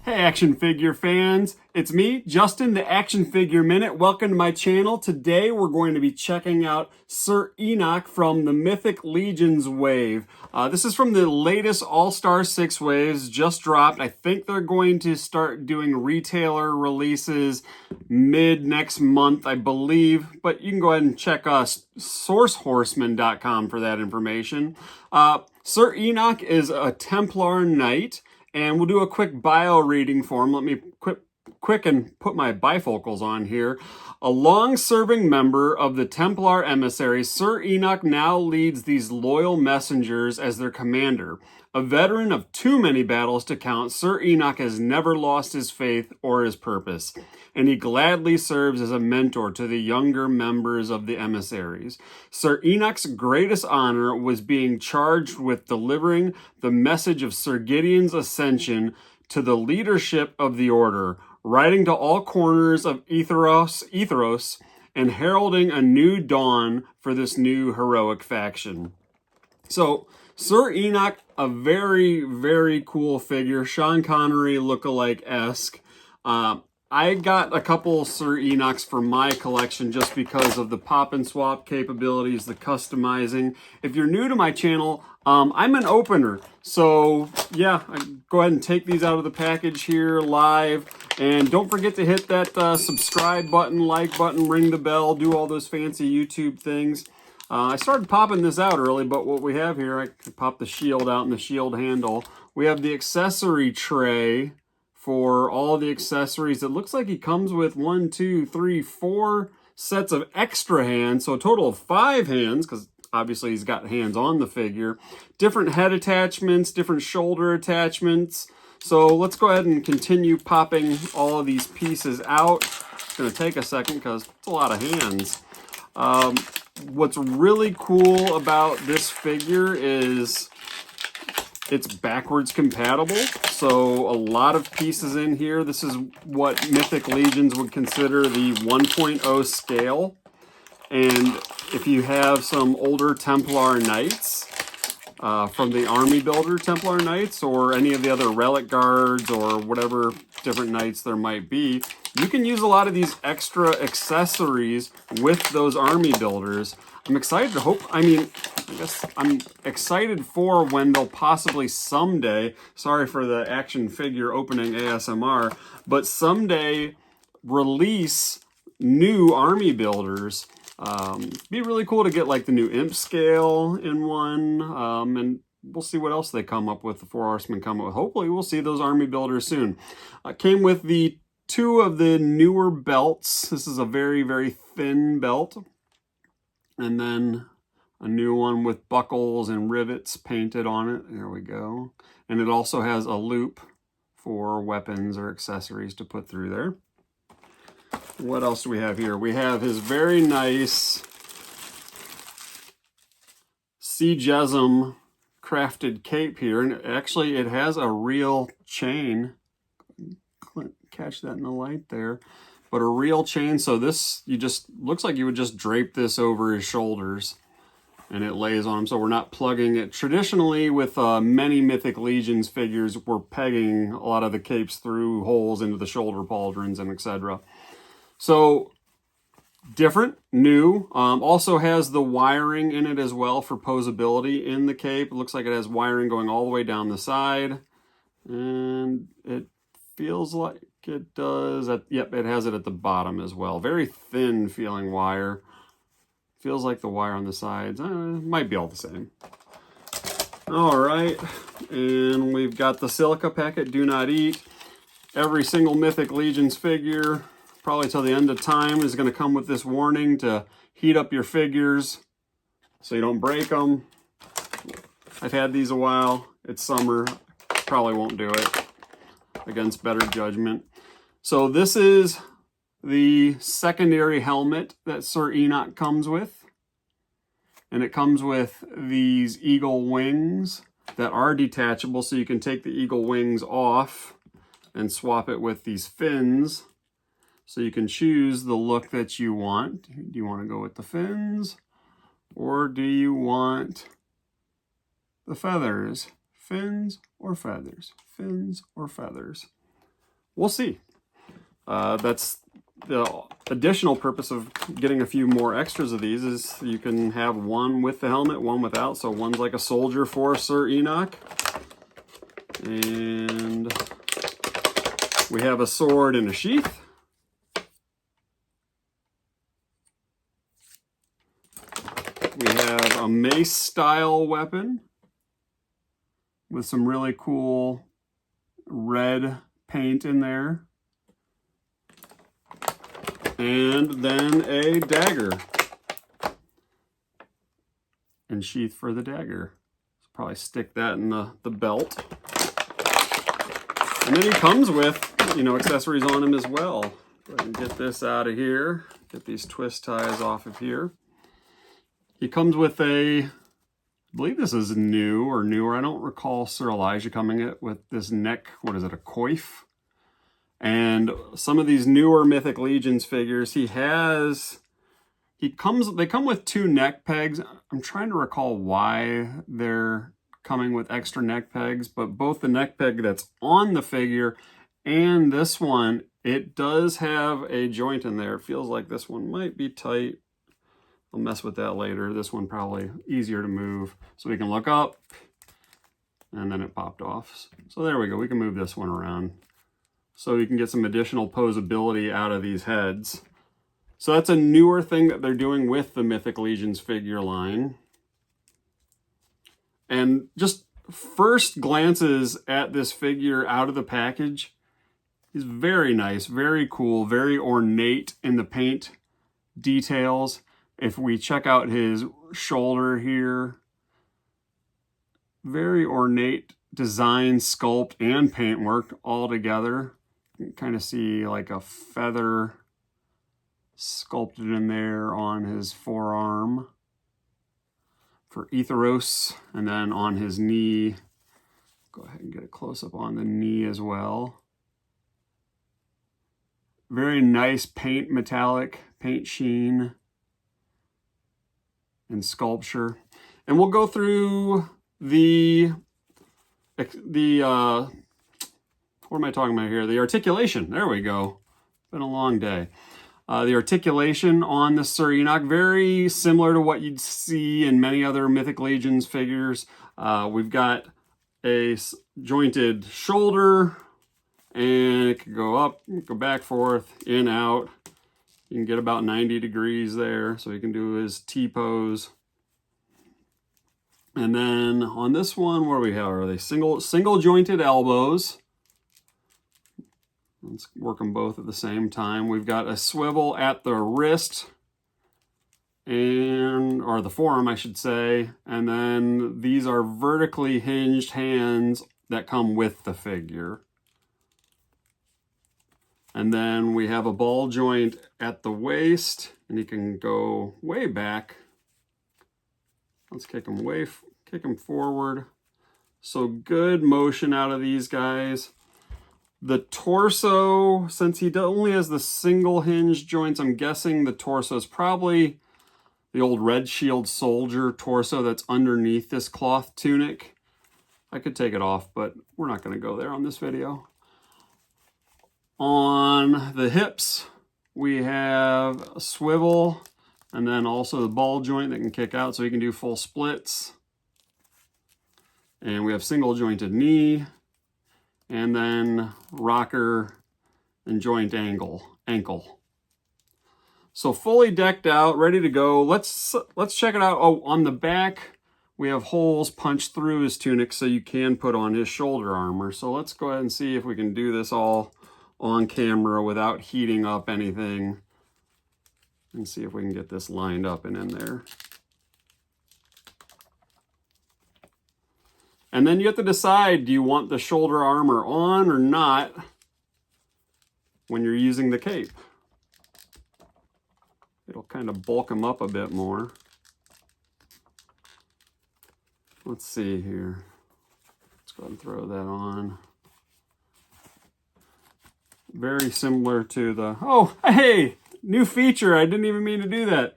Hey action figure fans, it's me, Justin, the Action Figure Minute. Welcome to my channel. Today we're going to be checking out Sir Enoch from the Mythic Legions wave. This is from the latest All-Star 6 waves, just dropped. I think they're going to start doing retailer releases mid next month, I believe, but you can go ahead and check sourcehorseman.com for that information. Sir Enoch is a Templar Knight. And we'll do a quick bio reading for him. Let me quick and put my bifocals on here. A long-serving member of the Templar emissaries, Sir Enoch now leads these loyal messengers as their commander. A veteran of too many battles to count, Sir Enoch has never lost his faith or his purpose, and he gladly serves as a mentor to the younger members of the emissaries. Sir Enoch's greatest honor was being charged with delivering the message of Sir Gideon's ascension to the leadership of the order, riding to all corners of Eathyron and heralding a new dawn for this new heroic faction. So, Sir Enoch, a very, very cool figure. Sean Connery lookalike-esque. I got a couple Sir Enochs for my collection just because of the pop and swap capabilities, the customizing. If you're new to my channel, I'm an opener. So yeah, go ahead and take these out of the package here live. And don't forget to hit that subscribe button, like button, ring the bell, do all those fancy YouTube things. I started popping this out early, but what we have here, I can pop the shield out and the shield handle. We have the accessory tray for all the accessories. It looks like he comes with 4 sets of extra hands, so a total of 5 hands, because obviously he's got hands on the figure. Different head attachments, different shoulder attachments. So let's go ahead and continue popping all of these pieces out. It's going to take a second because it's a lot of hands. What's really cool about this figure is it's backwards compatible, so a lot of pieces in here. This is what Mythic Legions would consider the 1.0 scale. And if you have some older Templar Knights from the Army Builder Templar Knights or any of the other Relic Guards or whatever different Knights there might be, you can use a lot of these extra accessories with those Army Builders. I'm excited to I'm excited for when they'll possibly someday, sorry for the action figure opening ASMR, but someday release new Army Builders. Be really cool to get like the new Imp scale in one, and we'll see what else they come up with, the 4 Horsemen come up with. Hopefully we'll see those Army Builders soon. Came with the 2 of the newer belts. This is a very, very thin belt. And then a new one with buckles and rivets painted on it. There we go. And it also has a loop for weapons or accessories to put through there. What else do we have here? We have his very nice Sea Jesum crafted cape here. And actually it has a real chain. Catch that in the light there. But a real chain, so this, looks like you would just drape this over his shoulders and it lays on him, so we're not plugging it. Traditionally, with many Mythic Legions figures, we're pegging a lot of the capes through holes into the shoulder pauldrons and etc. So, different, new. Also has the wiring in it as well for posability in the cape. It looks like it has wiring going all the way down the side. And it feels like it does. Yep, it has it at the bottom as well. Very thin feeling wire. Feels like the wire on the sides. Might be all the same. All right, and we've got the silica packet, do not eat. Every single Mythic Legions figure, probably till the end of time, is going to come with this warning to heat up your figures so you don't break them. I've had these a while. It's summer. Probably won't do it against better judgment. So this is the secondary helmet that Sir Enoch comes with. And it comes with these eagle wings that are detachable, so you can take the eagle wings off and swap it with these fins. So you can choose the look that you want. Do you want to go with the fins? Or do you want the feathers? Fins or feathers? Fins or feathers? we'll see. That's the additional purpose of getting a few more extras of these, is you can have one with the helmet, one without. So one's like a soldier for Sir Enoch. And we have a sword in a sheath. We have a mace style weapon with some really cool red paint in there. And then a dagger and sheath for the dagger. So probably stick that in the belt. And then he comes with, you know, accessories on him as well. Go ahead and get this out of here. Get these twist ties off of here. He comes with a, I believe this is new or newer. I don't recall Sir Elijah coming with this neck, what is it, a coif? And some of these newer Mythic Legions figures, they come with 2 neck pegs. I'm trying to recall why they're coming with extra neck pegs, but both the neck peg that's on the figure and this one, it does have a joint in there. It feels like this one might be tight. I'll mess with that later. This one probably easier to move. So we can look up, and then it popped off. So there we go. We can move this one around. So you can get some additional posability out of these heads. So that's a newer thing that they're doing with the Mythic Legions figure line. And just first glances at this figure out of the package, he's very nice, very cool, very ornate in the paint details. If we check out his shoulder here, very ornate design, sculpt, and paintwork all together. You can kind of see like a feather sculpted in there on his forearm for Eathyron, and then on his knee. Go ahead and get a close-up on the knee as well. Very nice paint, metallic paint sheen and sculpture. And we'll go through the what am I talking about here? The articulation. There we go. Been a long day. The articulation on the Sir Enoch, very similar to what you'd see in many other Mythic Legions figures. We've got a jointed shoulder, and it can go up, go back, forth, in, out. You can get about 90 degrees there, so he can do his T-pose. And then on this one, what do we have? Are they single jointed elbows? Let's work them both at the same time. We've got a swivel at the wrist, or the forearm, I should say. And then these are vertically hinged hands that come with the figure. And then we have a ball joint at the waist, and he can go way back. Let's kick him forward. So good motion out of these guys. The torso, since he only has the single hinge joints, I'm guessing the torso is probably the old Red Shield soldier torso that's underneath this cloth tunic. I could take it off, but we're not going to go there on this video. On the hips, we have a swivel, and then also the ball joint that can kick out so he can do full splits. And we have single jointed knee, and then rocker and joint ankle. So fully decked out, ready to go. Let's check it out. Oh, on the back, we have holes punched through his tunic so you can put on his shoulder armor. So let's go ahead and see if we can do this all on camera without heating up anything, and see if we can get this lined up and in there. And then you have to decide, do you want the shoulder armor on or not when you're using the cape? It'll kind of bulk them up a bit more. Let's see here. Let's go ahead and throw that on. Very similar to the, oh, hey, new feature. I didn't even mean to do that.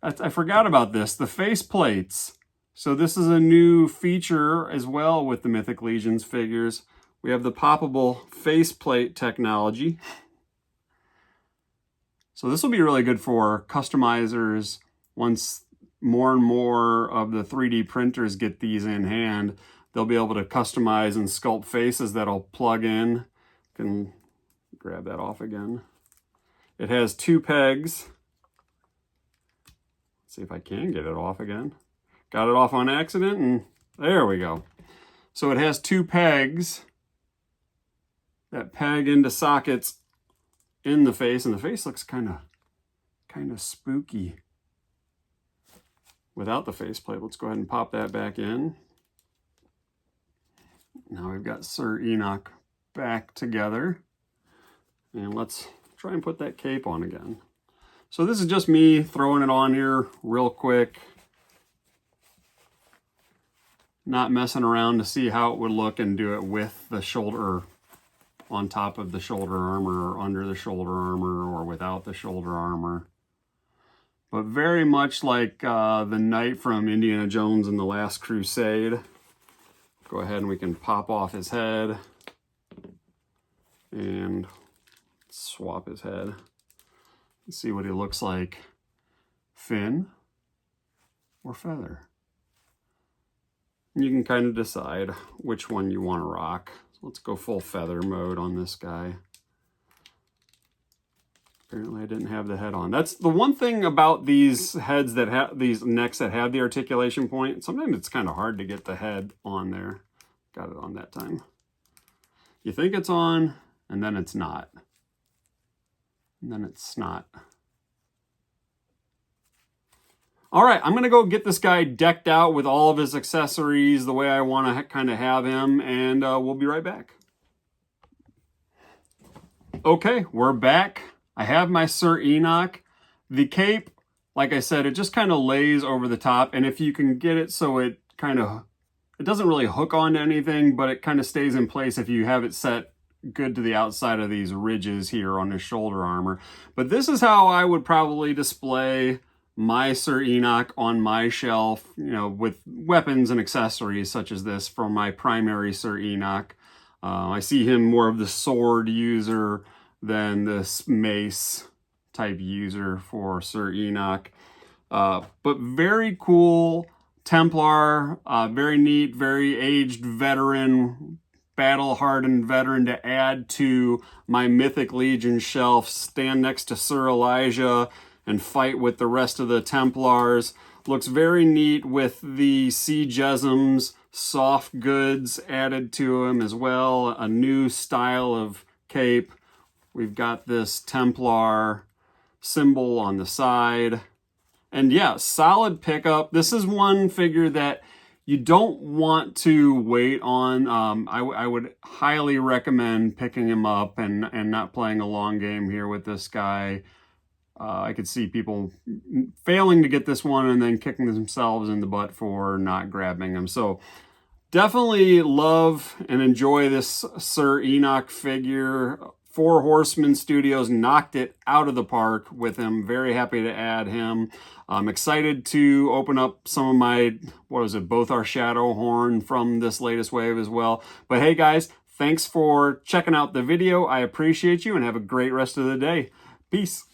I forgot about this, the face plates. So this is a new feature as well with the Mythic Legions figures. We have the poppable faceplate technology. So this will be really good for customizers once more and more of the 3D printers get these in hand. They'll be able to customize and sculpt faces that'll plug in. Can grab that off again. It has 2 pegs. Let's see if I can get it off again. Got it off on accident, and there we go. So it has 2 pegs that peg into sockets in the face, and the face looks kind of spooky without the faceplate. Let's go ahead and pop that back in. Now we've got Sir Enoch back together, and let's try and put that cape on again. So this is just me throwing it on here real quick, not messing around to see how it would look and do it with the shoulder, on top of the shoulder armor, or under the shoulder armor, or without the shoulder armor. But very much like the knight from Indiana Jones and the Last Crusade. Go ahead and we can pop off his head and swap his head. Let's see what he looks like. Fin or feather. You can kind of decide which one you want to rock. So let's go full feather mode on this guy. Apparently I didn't have the head on. That's the one thing about these heads that have these necks that have the articulation point. Sometimes it's kind of hard to get the head on there. Got it on that time. You think it's on, and then it's not. And then it's not. All right, I'm gonna go get this guy decked out with all of his accessories the way I want to kind of have him, and we'll be right back. Okay, we're back. I have my Sir Enoch. The cape, like I said, it just kind of lays over the top, and if you can get it so it doesn't really hook onto anything, but it kind of stays in place if you have it set good to the outside of these ridges here on his shoulder armor. But this is how I would probably display my Sir Enoch on my shelf, you know, with weapons and accessories such as this from my primary Sir Enoch. I see him more of the sword user than this mace type user for Sir Enoch. But very cool Templar, very neat, very aged veteran, battle-hardened veteran to add to my Mythic Legion shelf. Stand next to Sir Elijah and fight with the rest of the Templars. Looks very neat with the Sea Jessam's soft goods added to him as well. A new style of cape. We've got this Templar symbol on the side. And yeah, solid pickup. This is one figure that you don't want to wait on. I would highly recommend picking him up and not playing a long game here with this guy. I could see people failing to get this one and then kicking themselves in the butt for not grabbing him. So definitely love and enjoy this Sir Enoch figure. Four Horsemen Studios knocked it out of the park with him. Very happy to add him. I'm excited to open up some of my, both our Shadowhorn from this latest wave as well. But hey guys, thanks for checking out the video. I appreciate you and have a great rest of the day. Peace.